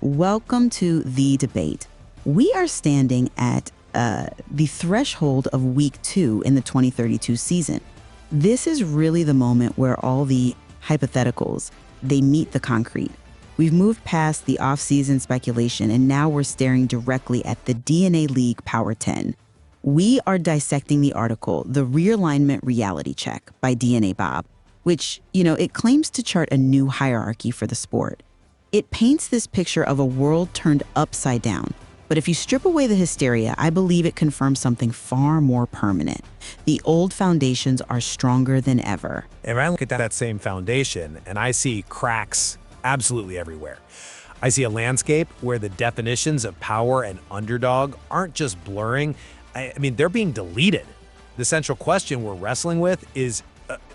welcome to The Debate. We are standing at the threshold of week 2 in the 2032 season. This is really the moment where all the hypotheticals, they meet the concrete. We've moved past the off-season speculation, and now we're staring directly at the DNA League Power 10. We are dissecting the article, The Realignment Reality Check by DNA Bob, which, it claims to chart a new hierarchy for the sport. It paints this picture of a world turned upside down. But if you strip away the hysteria, I believe it confirms something far more permanent. The old foundations are stronger than ever. And I look at that same foundation, and I see cracks absolutely everywhere. I see a landscape where the definitions of power and underdog aren't just blurring. I mean, they're being deleted. The central question we're wrestling with is,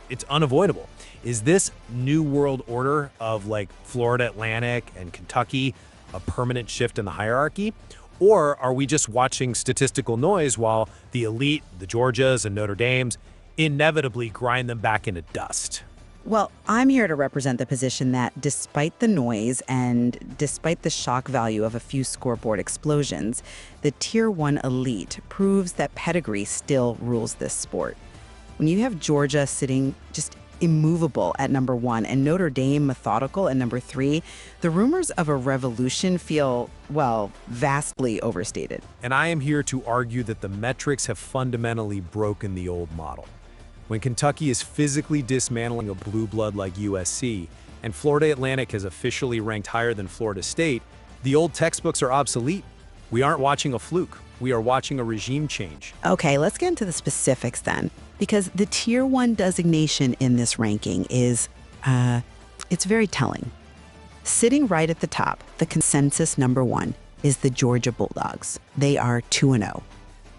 it's unavoidable. Is this new world order of Florida Atlantic and Kentucky a permanent shift in the hierarchy? Or are we just watching statistical noise while the elite, the Georgias and Notre Dames, inevitably grind them back into dust? Well, I'm here to represent the position that despite the noise and despite the shock value of a few scoreboard explosions, the Tier 1 elite proves that pedigree still rules this sport. When you have Georgia sitting just immovable at number 1 and Notre Dame methodical at number 3, the rumors of a revolution feel, vastly overstated. And I am here to argue that the metrics have fundamentally broken the old model. When Kentucky is physically dismantling a blue blood like USC, and Florida Atlantic has officially ranked higher than Florida State, the old textbooks are obsolete. We aren't watching a fluke. We are watching a regime change. Okay, let's get into the specifics then. Because the Tier 1 designation in this ranking is, it's very telling. Sitting right at the top, the consensus number 1 is the Georgia Bulldogs. They are 2-0.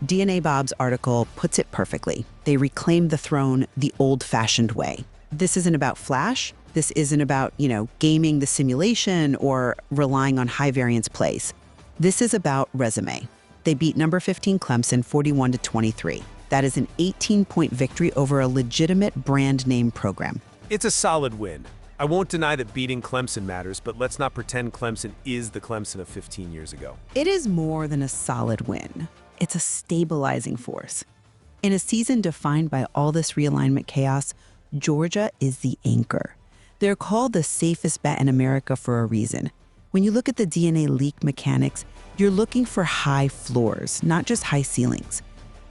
DNA Bob's article puts it perfectly. They reclaim the throne the old-fashioned way. This isn't about flash. This isn't about, gaming the simulation or relying on high-variance plays. This is about resume. They beat number 15 Clemson 41-23. That is an 18-point victory over a legitimate brand name program. It's a solid win. I won't deny that beating Clemson matters, but let's not pretend Clemson is the Clemson of 15 years ago. It is more than a solid win. It's a stabilizing force. In a season defined by all this realignment chaos, Georgia is the anchor. They're called the safest bet in America for a reason. When you look at the DNA leak mechanics, you're looking for high floors, not just high ceilings.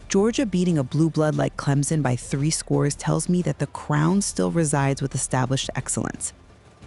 Georgia beating a blue blood like Clemson by 3 scores tells me that the crown still resides with established excellence.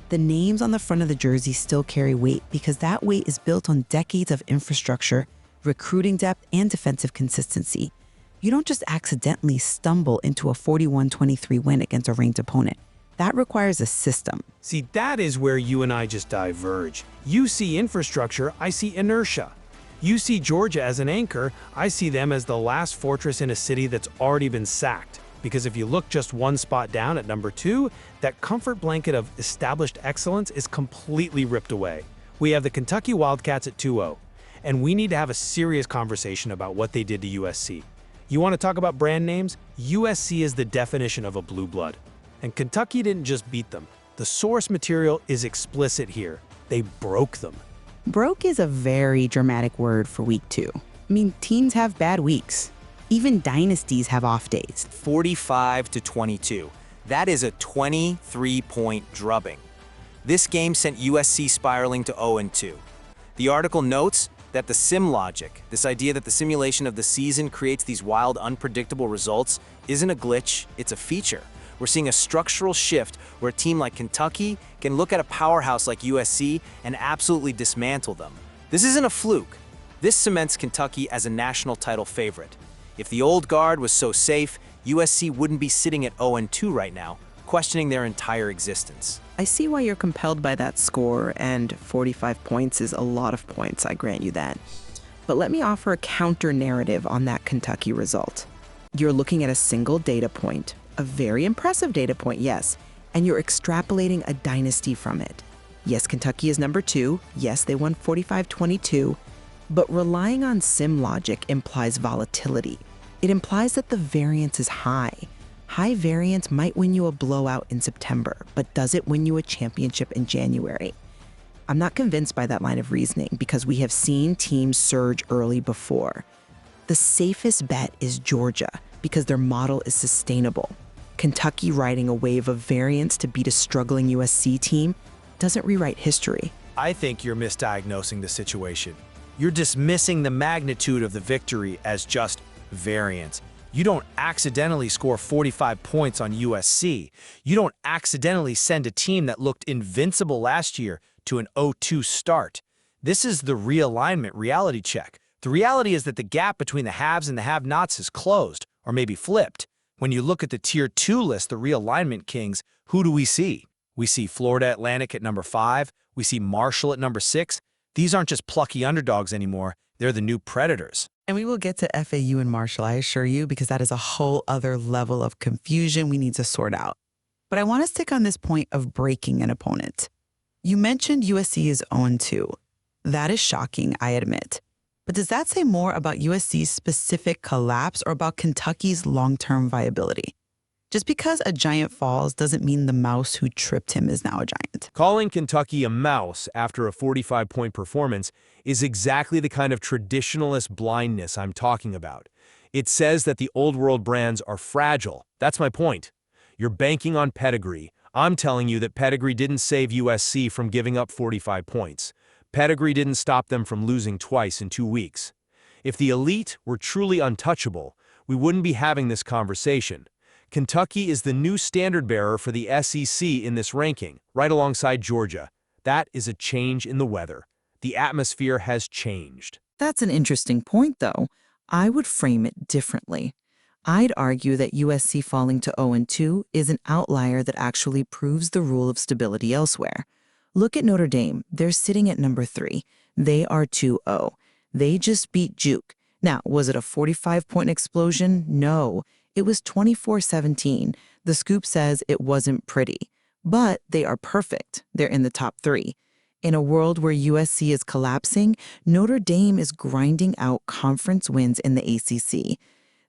The names on the front of the jersey still carry weight because that weight is built on decades of infrastructure, recruiting depth, and defensive consistency. You don't just accidentally stumble into a 41-23 win against a ranked opponent. That requires a system. See, that is where you and I just diverge. You see infrastructure, I see inertia. You see Georgia as an anchor, I see them as the last fortress in a city that's already been sacked. Because if you look just one spot down at number 2, that comfort blanket of established excellence is completely ripped away. We have the Kentucky Wildcats at 2-0. And we need to have a serious conversation about what they did to USC. You want to talk about brand names? USC is the definition of a blue blood. And Kentucky didn't just beat them. The source material is explicit here. They broke them. Broke is a very dramatic word for week 2. I mean, teams have bad weeks. Even dynasties have off days. 45-22. That is a 23-point drubbing. This game sent USC spiraling to 0-2. The article notes that the sim logic, this idea that the simulation of the season creates these wild, unpredictable results, isn't a glitch, it's a feature. We're seeing a structural shift where a team like Kentucky can look at a powerhouse like USC and absolutely dismantle them. This isn't a fluke. This cements Kentucky as a national title favorite. If the old guard was so safe, USC wouldn't be sitting at 0-2 right now, questioning their entire existence. I see why you're compelled by that score, and 45 points is a lot of points, I grant you that. But let me offer a counter-narrative on that Kentucky result. You're looking at a single data point, a very impressive data point, yes, and you're extrapolating a dynasty from it. Yes, Kentucky is number 2. Yes, they won 45-22. But relying on sim logic implies volatility. It implies that the variance is high. High variance might win you a blowout in September, but does it win you a championship in January? I'm not convinced by that line of reasoning because we have seen teams surge early before. The safest bet is Georgia because their model is sustainable. Kentucky riding a wave of variance to beat a struggling USC team doesn't rewrite history. I think you're misdiagnosing the situation. You're dismissing the magnitude of the victory as just variance. You don't accidentally score 45 points on USC. You don't accidentally send a team that looked invincible last year to an 0-2 start. This is the realignment reality check. The reality is that the gap between the haves and the have-nots is closed, or maybe flipped. When you look at the Tier 2 list, the realignment kings, who do we see? We see Florida Atlantic at number 5. We see Marshall at number 6. These aren't just plucky underdogs anymore. They're the new predators. And we will get to FAU and Marshall, I assure you, because that is a whole other level of confusion we need to sort out. But I want to stick on this point of breaking an opponent. You mentioned USC is 0-2. That is shocking, I admit. But does that say more about USC's specific collapse or about Kentucky's long-term viability? Just because a giant falls doesn't mean the mouse who tripped him is now a giant. Calling Kentucky a mouse after a 45-point performance is exactly the kind of traditionalist blindness I'm talking about. It says that the old world brands are fragile. That's my point. You're banking on pedigree. I'm telling you that pedigree didn't save USC from giving up 45 points. Pedigree didn't stop them from losing twice in 2 weeks. If the elite were truly untouchable, we wouldn't be having this conversation. Kentucky is the new standard bearer for the SEC in this ranking, right alongside Georgia. That is a change in the weather. The atmosphere has changed. That's an interesting point, though. I would frame it differently. I'd argue that USC falling to 0-2 is an outlier that actually proves the rule of stability elsewhere. Look at Notre Dame. They're sitting at number 3. They are 2-0. They just beat Duke. Now, was it a 45-point explosion? No. It was 24-17. The scoop says it wasn't pretty. But they are perfect. They're in the top 3. In a world where USC is collapsing, Notre Dame is grinding out conference wins in the ACC.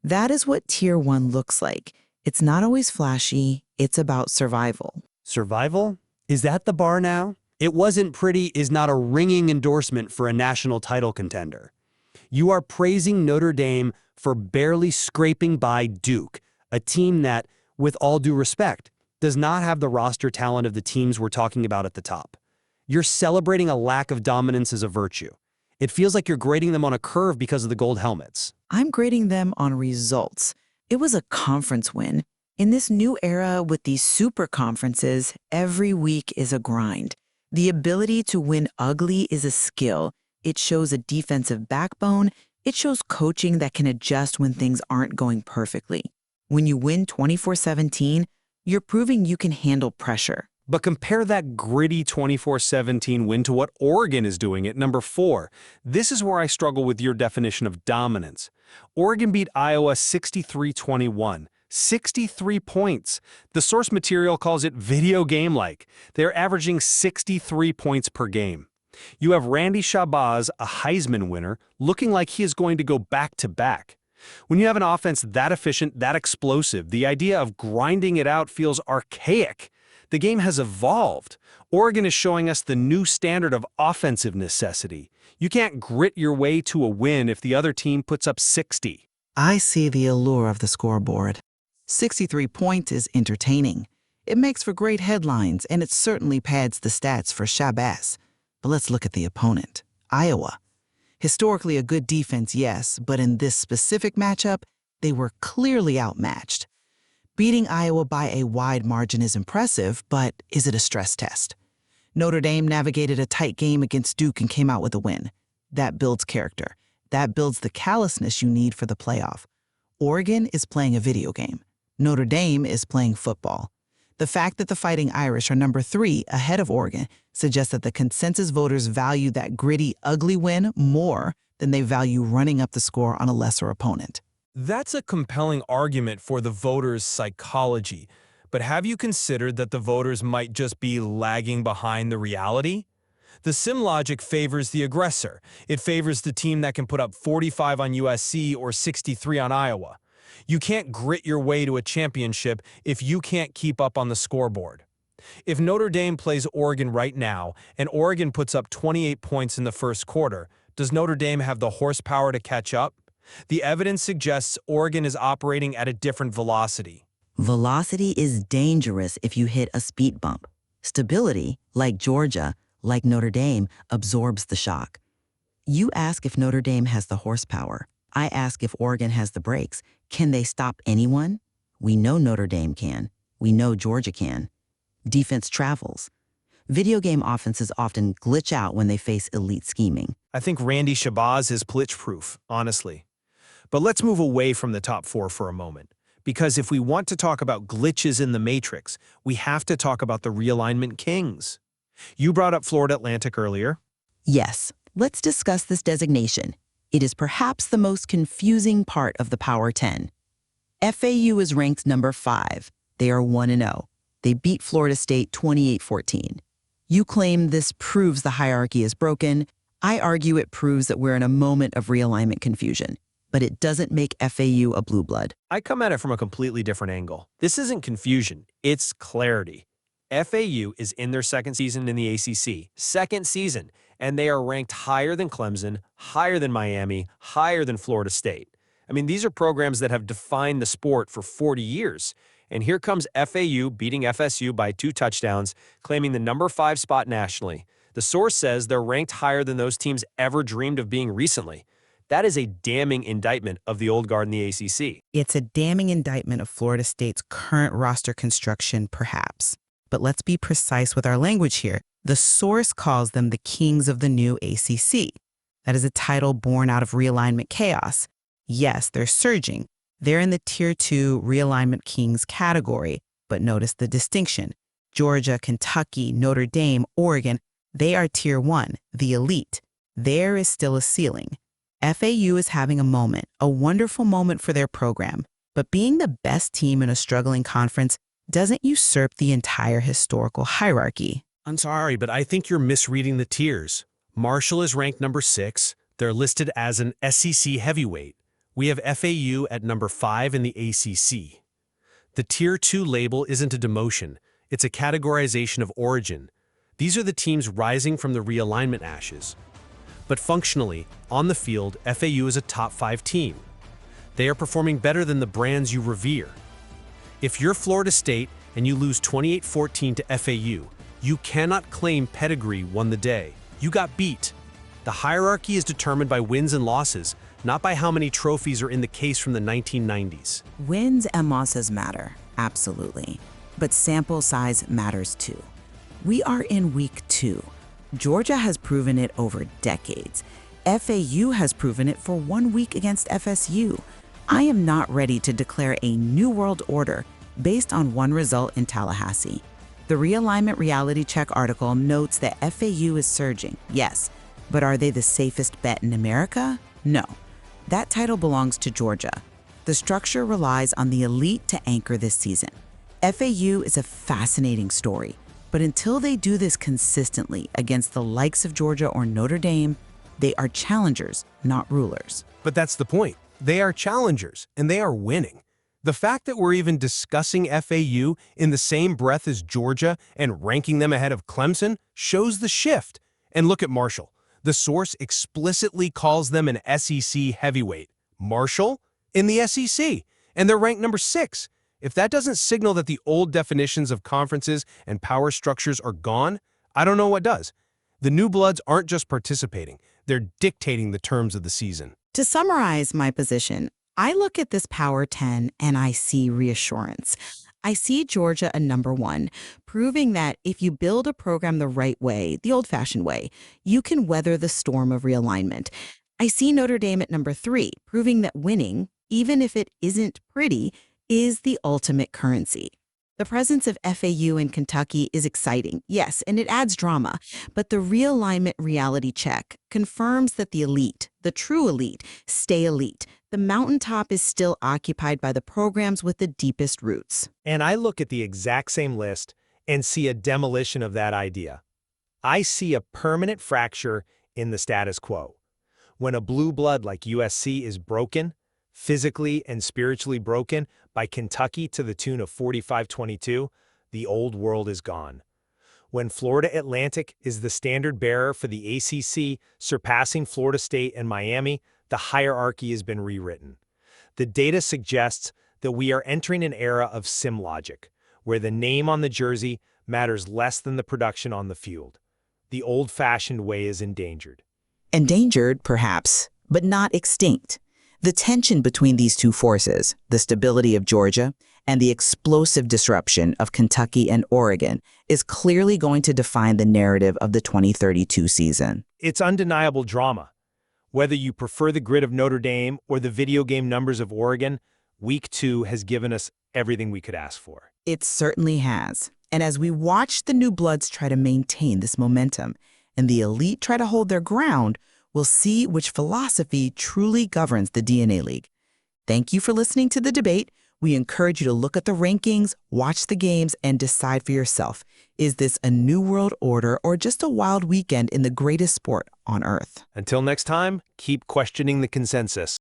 That is what Tier 1 looks like. It's not always flashy. It's about survival. Survival? Is that the bar now? It wasn't pretty is not a ringing endorsement for a national title contender. You are praising Notre Dame for barely scraping by Duke, a team that, with all due respect, does not have the roster talent of the teams we're talking about at the top. You're celebrating a lack of dominance as a virtue. It feels like you're grading them on a curve because of the gold helmets. I'm grading them on results. It was a conference win. In this new era with these super conferences, every week is a grind. The ability to win ugly is a skill. It shows a defensive backbone. It shows coaching that can adjust when things aren't going perfectly. When you win 24-17, you're proving you can handle pressure. But compare that gritty 24-17 win to what Oregon is doing at number 4. This is where I struggle with your definition of dominance. Oregon beat Iowa 63-21. 63 points. The source material calls it video game-like. They're averaging 63 points per game. You have Randy Shabazz, a Heisman winner, looking like he is going to go back-to-back. When you have an offense that efficient, that explosive, the idea of grinding it out feels archaic. The game has evolved. Oregon is showing us the new standard of offensive necessity. You can't grit your way to a win if the other team puts up 60. I see the allure of the scoreboard. 63 points is entertaining. It makes for great headlines, and it certainly pads the stats for Shabazz. But let's look at the opponent, Iowa. Historically a good defense, yes, but in this specific matchup, they were clearly outmatched. Beating Iowa by a wide margin is impressive, but is it a stress test? Notre Dame navigated a tight game against Duke and came out with a win. That builds character. That builds the callousness you need for the playoff. Oregon is playing a video game. Notre Dame is playing football. The fact that the Fighting Irish are number 3 ahead of Oregon suggests that the consensus voters value that gritty, ugly win more than they value running up the score on a lesser opponent. That's a compelling argument for the voters' psychology. But have you considered that the voters might just be lagging behind the reality? The sim logic favors the aggressor. It favors the team that can put up 45 on USC or 63 on Iowa. You can't grit your way to a championship if you can't keep up on the scoreboard. If Notre Dame plays Oregon right now, and Oregon puts up 28 points in the first quarter, does Notre Dame have the horsepower to catch up? The evidence suggests Oregon is operating at a different velocity. Velocity is dangerous if you hit a speed bump. Stability, like Georgia, like Notre Dame, absorbs the shock. You ask if Notre Dame has the horsepower. I ask if Oregon has the brakes. Can they stop anyone? We know Notre Dame can. We know Georgia can. Defense travels. Video game offenses often glitch out when they face elite scheming. I think Randy Shabazz is glitch-proof, honestly. But let's move away from the top four for a moment. Because if we want to talk about glitches in the matrix, we have to talk about the realignment kings. You brought up Florida Atlantic earlier. Yes, let's discuss this designation. It is perhaps the most confusing part of the Power 10. FAU is ranked number 5. They are 1-0. They beat Florida State 28-14. You claim this proves the hierarchy is broken. I argue it proves that we're in a moment of realignment confusion. But it doesn't make FAU a blue blood. I come at it from a completely different angle. This isn't confusion, it's clarity. FAU is in their second season in the ACC, second season, and they are ranked higher than Clemson, higher than Miami, higher than Florida State. I mean, these are programs that have defined the sport for 40 years. And here comes FAU beating FSU by 2 touchdowns, claiming the number 5 spot nationally. The source says they're ranked higher than those teams ever dreamed of being recently. That is a damning indictment of the old guard in the ACC. It's a damning indictment of Florida State's current roster construction, perhaps. But let's be precise with our language here. The source calls them the kings of the new ACC. That is a title born out of realignment chaos. Yes, they're surging. They're in the Tier 2 realignment kings category. But notice the distinction. Georgia, Kentucky, Notre Dame, Oregon, they are Tier 1, the elite. There is still a ceiling. FAU is having a moment, a wonderful moment for their program. But being the best team in a struggling conference doesn't usurp the entire historical hierarchy. I'm sorry, but I think you're misreading the tiers. Marshall is ranked number 6. They're listed as an SEC heavyweight. We have FAU at number 5 in the ACC. The Tier 2 label isn't a demotion. It's a categorization of origin. These are the teams rising from the realignment ashes. But functionally, on the field, FAU is a top 5 team. They are performing better than the brands you revere. If you're Florida State and you lose 28-14 to FAU, you cannot claim pedigree won the day. You got beat. The hierarchy is determined by wins and losses, not by how many trophies are in the case from the 1990s. Wins and losses matter, absolutely. But sample size matters too. We are in week 2. Georgia has proven it over decades. FAU has proven it for 1 week against FSU. I am not ready to declare a new world order based on one result in Tallahassee. The Realignment Reality Check article notes that FAU is surging, yes, but are they the safest bet in America? No. That title belongs to Georgia. The structure relies on the elite to anchor this season. FAU is a fascinating story. But until they do this consistently against the likes of Georgia or Notre Dame, they are challengers, not rulers. But that's the point. They are challengers, and they are winning. The fact that we're even discussing FAU in the same breath as Georgia and ranking them ahead of Clemson shows the shift. And look at Marshall. The source explicitly calls them an SEC heavyweight. Marshall? In the SEC. And they're ranked number 6. If that doesn't signal that the old definitions of conferences and power structures are gone, I don't know what does. The new bloods aren't just participating, they're dictating the terms of the season. To summarize my position, I look at this Power 10 and I see reassurance. I see Georgia a number 1, proving that if you build a program the right way, the old-fashioned way, you can weather the storm of realignment. I see Notre Dame at number 3, proving that winning, even if it isn't pretty, is the ultimate currency. The presence of FAU in Kentucky is exciting, yes, and it adds drama, but the realignment reality check confirms that the elite, the true elite, stay elite. The mountaintop is still occupied by the programs with the deepest roots. And I look at the exact same list and see a demolition of that idea. I see a permanent fracture in the status quo. When a blue blood like USC is broken, physically and spiritually broken by Kentucky to the tune of 45-22, the old world is gone. When Florida Atlantic is the standard bearer for the ACC, surpassing Florida State and Miami, the hierarchy has been rewritten. The data suggests that we are entering an era of sim logic, where the name on the jersey matters less than the production on the field. The old-fashioned way is endangered. Endangered, perhaps, but not extinct. The tension between these two forces, the stability of Georgia and the explosive disruption of Kentucky and Oregon, is clearly going to define the narrative of the 2032 season. It's undeniable drama. Whether you prefer the grit of Notre Dame or the video game numbers of Oregon, Week 2 has given us everything we could ask for. It certainly has. And as we watch the new bloods try to maintain this momentum and the elite try to hold their ground, we'll see which philosophy truly governs the DNA League. Thank you for listening to the debate. We encourage you to look at the rankings, watch the games, and decide for yourself. Is this a new world order or just a wild weekend in the greatest sport on Earth? Until next time, keep questioning the consensus.